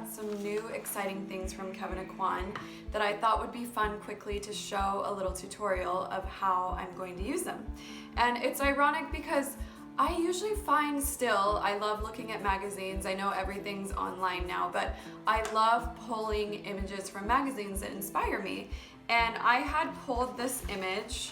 got some new exciting things from Kevyn Aucoin that I thought would be fun quickly to show a little tutorial of how I'm going to use them. And it's ironic because I usually find still, I love looking at magazines. I know everything's online now, but I love pulling images from magazines that inspire me. And I had pulled this image,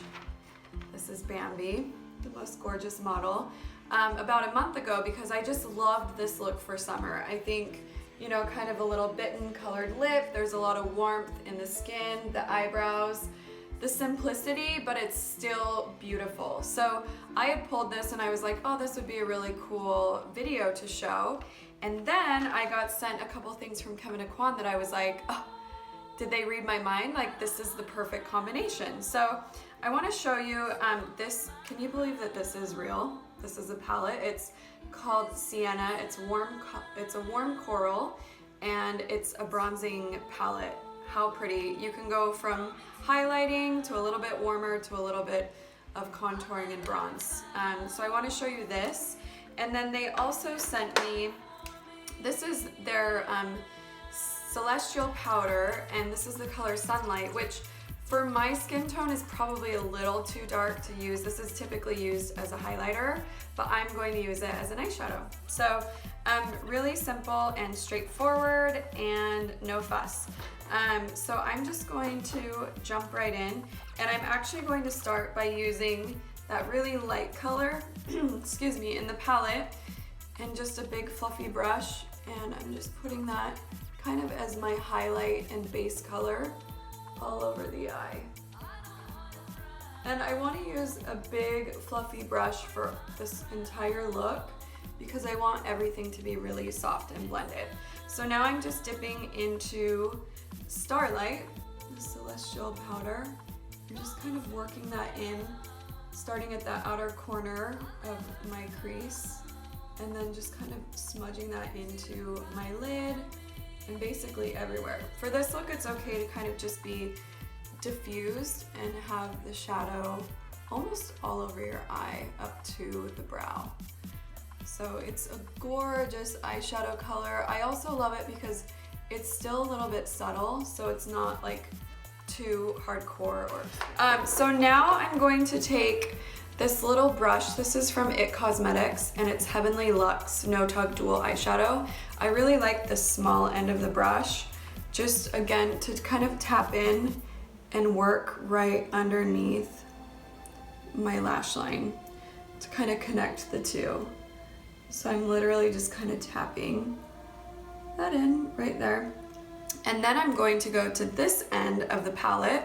this is Bambi, the most gorgeous model, about a month ago because I just loved this look for summer. I think, you know, kind of a little bitten colored lip, there's a lot of warmth in the skin, the eyebrows, the simplicity, but it's still beautiful. So I had pulled this and I was like, oh, this would be a really cool video to show. And then I got sent a couple things from Kevyn Aucoin that I was like, oh, did they read my mind? Like, this is the perfect combination. So I want to show you this. Can you believe that this is real? This is a palette. It's called Sienna. It's a warm coral, and it's a bronzing palette. How pretty. You can go from highlighting to a little bit warmer to a little bit of contouring and bronze. So I want to show you this. And then they also sent me, this is their celestial powder, and this is the color Sunlight, which for my skin tone is probably a little too dark to use. This is typically used as a highlighter, but I'm going to use it as an eyeshadow. So really simple and straightforward and no fuss. So I'm just going to jump right in, and I'm actually going to start by using that really light color, excuse me, in the palette, and just a big fluffy brush, and I'm just putting that kind of as my highlight and base color all over the eye. And I want to use a big fluffy brush for this entire look because I want everything to be really soft and blended. So now I'm just dipping into Starlight, the celestial powder. I'm just kind of working that in, starting at the outer corner of my crease, and then just kind of smudging that into my lid and basically everywhere. For this look, it's okay to kind of just be diffused and have the shadow almost all over your eye up to the brow. So it's a gorgeous eyeshadow color. I also love it because it's still a little bit subtle, so it's not like too hardcore. So now I'm going to take this little brush. This is from It Cosmetics, and it's Heavenly Luxe No Tug Dual Eyeshadow. I really like the small end of the brush, just again to kind of tap in and work right underneath my lash line to kind of connect the two. So I'm literally just kind of tapping that in right there. And then I'm going to go to this end of the palette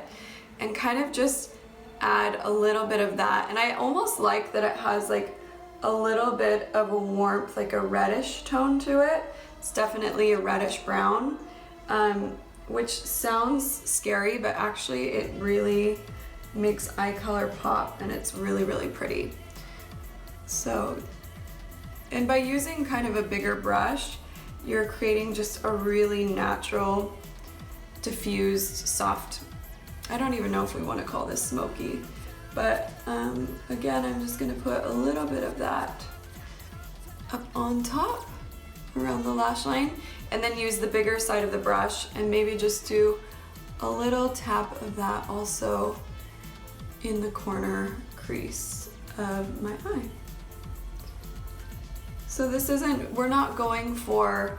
and kind of just add a little bit of that. And I almost like that it has like a little bit of a warmth, like a reddish tone to it. It's definitely a reddish brown, which sounds scary, but actually it really makes eye color pop, and it's really, really pretty. So, and by using kind of a bigger brush, you're creating just a really natural, diffused, soft, I don't even know if we want to call this smoky, but again, I'm just going to put a little bit of that up on top around the lash line, and then use the bigger side of the brush and maybe just do a little tap of that also in the corner crease of my eye. So this isn't, we're not going for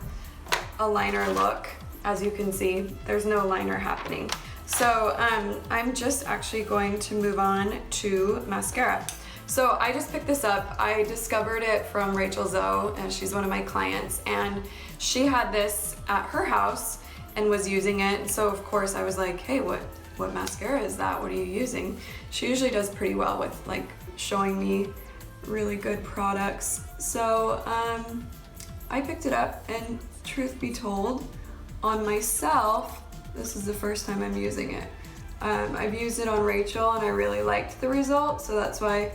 a liner look. As you can see, there's no liner happening. So I'm just actually going to move on to mascara. So I just picked this up. I discovered it from Rachel Zoe, and she's one of my clients, and she had this at her house and was using it. So of course I was like, hey, what mascara is that? What are you using? She usually does pretty well with like showing me really good products. So I picked it up, and truth be told, on myself, this is the first time I'm using it. I've used it on Rachel and I really liked the result, so that's why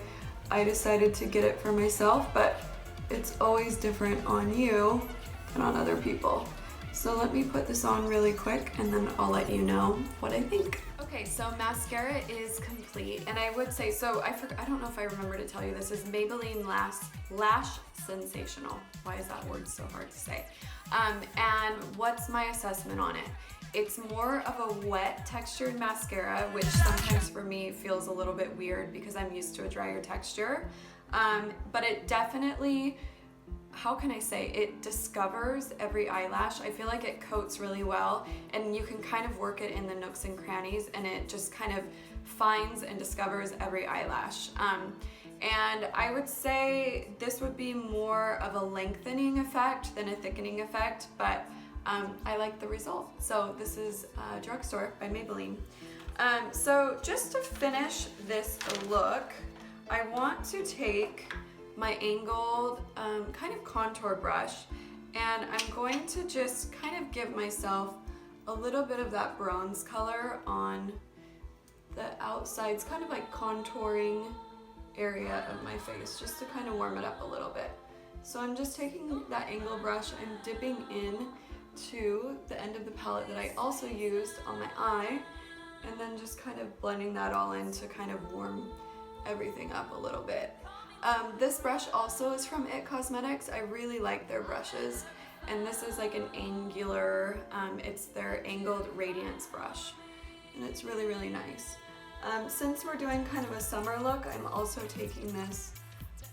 I decided to get it for myself, but it's always different on you and on other people. So let me put this on really quick and then I'll let you know what I think. Okay, so mascara is complete, and I would say, so I don't know if I remember to tell you, this is Maybelline Lash Sensational. Why is that word so hard to say? And what's my assessment on it? It's more of a wet textured mascara, which sometimes for me feels a little bit weird because I'm used to a drier texture. But it definitely, how can I say, it discovers every eyelash. I feel like it coats really well, and you can kind of work it in the nooks and crannies, and it just kind of finds and discovers every eyelash. And I would say this would be more of a lengthening effect than a thickening effect, but I like the result. So this is Drugstore by Maybelline. So just to finish this look, I want to take my angled kind of contour brush, and I'm going to just kind of give myself a little bit of that bronze color on the outsides, kind of like contouring area of my face, just to kind of warm it up a little bit. So I'm just taking that angle brush, I'm dipping in to the end of the palette that I also used on my eye, and then just kind of blending that all in to kind of warm everything up a little bit. This brush also is from IT Cosmetics. I really like their brushes, and this is like an angular, it's their angled radiance brush, and it's really, really nice. Since we're doing kind of a summer look, I'm also taking this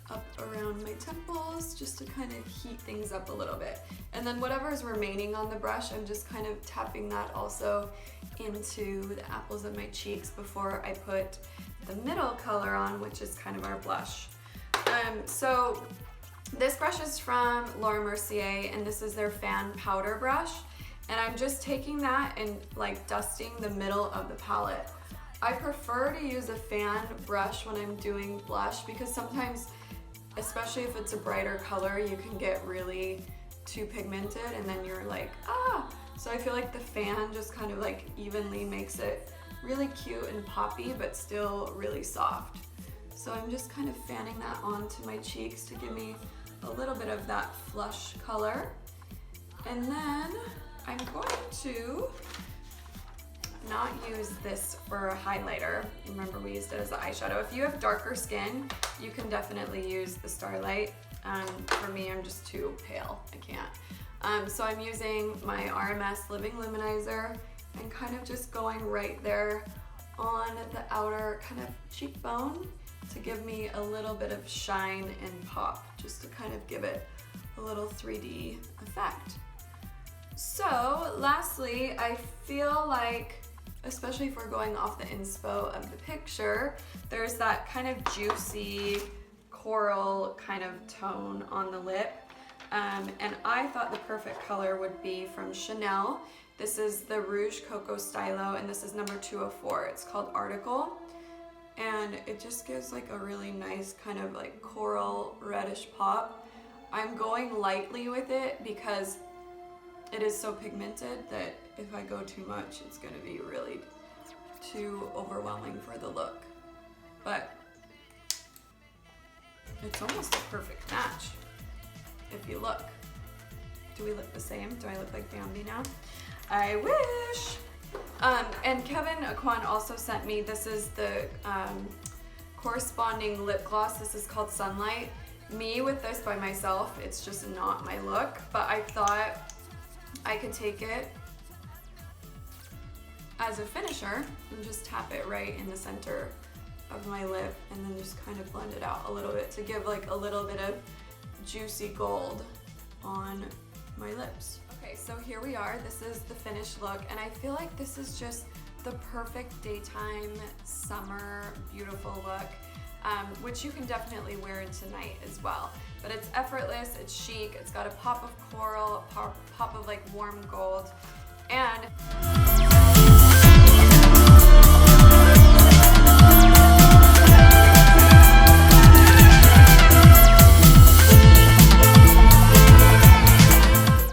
up around my temples just to kind of heat things up a little bit. And then whatever is remaining on the brush, I'm just kind of tapping that also into the apples of my cheeks before I put the middle color on, which is kind of our blush. So this brush is from Laura Mercier, and this is their fan powder brush. And I'm just taking that and like dusting the middle of the palette. I prefer to use a fan brush when I'm doing blush because sometimes, especially if it's a brighter color, you can get really too pigmented and then you're like, ah! So I feel like the fan just kind of like evenly makes it really cute and poppy, but still really soft. So I'm just kind of fanning that onto my cheeks to give me a little bit of that flush color. And then I'm going to not use this for a highlighter. Remember, we used it as an eyeshadow. If you have darker skin, you can definitely use the Starlight. For me, I'm just too pale, I can't. So I'm using my RMS Living Luminizer and kind of just going right there on the outer kind of cheekbone to give me a little bit of shine and pop, just to kind of give it a little 3D effect. So lastly, I feel like, especially if we're going off the inspo of the picture, there's that kind of juicy coral kind of tone on the lip. And I thought the perfect color would be from Chanel. This is the Rouge Coco Stylo, and this is number 204. It's called Article. And it just gives like a really nice kind of like coral reddish pop. I'm going lightly with it because it is so pigmented that if I go too much, it's gonna be really too overwhelming for the look. But it's almost a perfect match if you look. Do we look the same? Do I look like Bambi now? I wish! And Kevyn Aucoin also sent me, this is the corresponding lip gloss. This is called Sunlight. Me with this by myself, it's just not my look, but I thought I could take it as a finisher and just tap it right in the center of my lip and then just kind of blend it out a little bit to give like a little bit of juicy gold on my lips. Okay, so here we are. This is the finished look, and I feel like this is just the perfect daytime, summer, beautiful look, which you can definitely wear into night as well. But it's effortless, it's chic, it's got a pop of coral, a pop of like warm gold, and